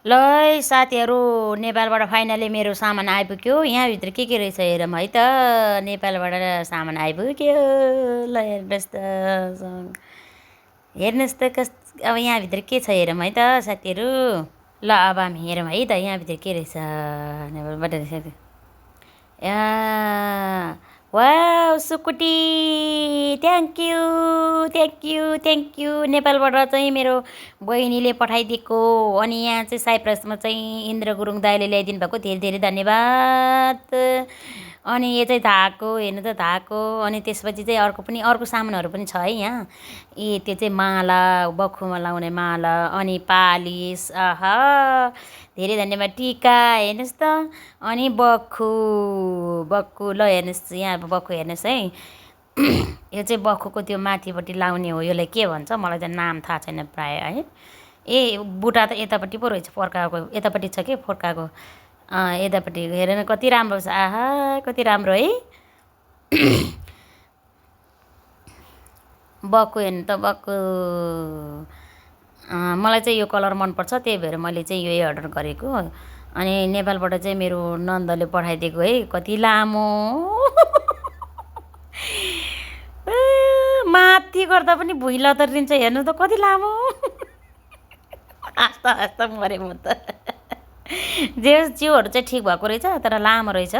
ल है साथीहरू, नेपालबाट फाइनली मेरो सामान आइपुग्यो। यहाँभित्र के रहेछ हेरौँ है त। नेपालबाट सामान आइपुग्यो। ल हेर्नुहोस् त, हेर्नुहोस् त अब यहाँभित्र के छ हेरौँ है त साथीहरू। ल अब हामी हेरौँ है त यहाँभित्र के रहेछ नेपालबाट रहेछ। Wow सुकुटी, thank you thank you thank you. नेपालबाट चाहिँ मेरो बहिनीले पठाइदिएको। अनि यहाँ चाहिँ साइप्रसमा चाहिँ इन्द्र गुरुङ दाइले ल्याइदिनु भएको, धेरै धेरै धन्यवाद। अनि यो चाहिँ धाको, हेर्नु त धाको। अनि त्यसपछि चाहिँ अर्को सामानहरू पनि छ है यहाँ। त्यो चाहिँ माला, बक्खुमा लाउने माला, अनि पालिस, आहा धेरै धन्यवाद। टिका हेर्नुहोस् त, अनि बक्खु ल हेर्नुहोस् यहाँ बक्खु हेर्नुहोस् है। यो चाहिँ बक्खुको त्यो माथिपट्टि लाउने हो। यसलाई के भन्छ मलाई चाहिँ नाम थाहा छैन प्रायः है। ए बुट्टा त यतापट्टि पो रहेछ, फर्काएको यतापट्टि छ कि फर्काएको यतापट्टि। हेर न कति राम्रो छ, आहा कति राम्रो है। बक्खु हेर्नु त बक्खु। मलाई चाहिँ यो कलर मनपर्छ, त्यही भएर मैले चाहिँ यही अर्डर गरेको। अनि नेपालबाट चाहिँ मेरो नन्दले पठाइदिएको है। कति लामो माथि गर्दा पनि भुइँ लतरिन्छ, हेर्नु त कति लामो। हाँस्दा मरेँ म त। जिउहरू चाहिँ ठिक भएको रहेछ, तर लामो रहेछ,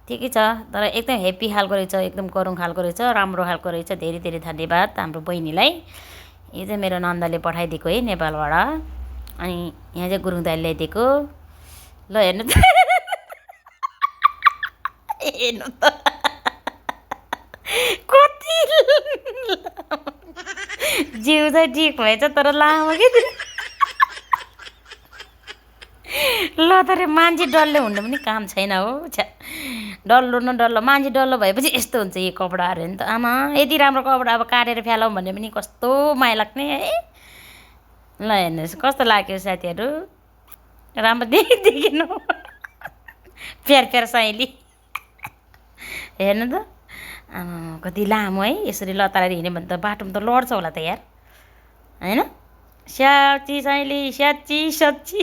ठिकै छ। तर एकदम हेप्पी खालको रहेछ, एकदम गरुङ खालको रहेछ, राम्रो खालको रहेछ। धेरै धेरै धन्यवाद हाम्रो बहिनीलाई। यो चाहिँ मेरो नन्दले पठाइदिएको है नेपालबाट। अनि यहाँ चाहिँ गुरुङ दाइले ल्याइदिएको। ल हेर्नु त, हेर्नु त कति जिउ चाहिँ ठिक भएछ, तर लामो के ल तर मान्छे डल्लो हुनु पनि काम छैन हो। छ्या डल्लो न डल्लो, मान्छे डल्लो भएपछि यस्तो हुन्छ यो कपडाहरू नि त। आमा यति राम्रो कपडा अब काटेर फ्यालौँ भने पनि कस्तो माया लाग्ने है। ल हेर्नुहोस् कस्तो लाग्यो साथीहरू, राम्रो देखिनु। प्यार साइली हेर्नु त, आमा कति लामो है। यसरी लतारेर हिँड्यो भने त बाटोमा त लड्छ होला त यार, होइन? स्याची साइली, स्याची सच्ची।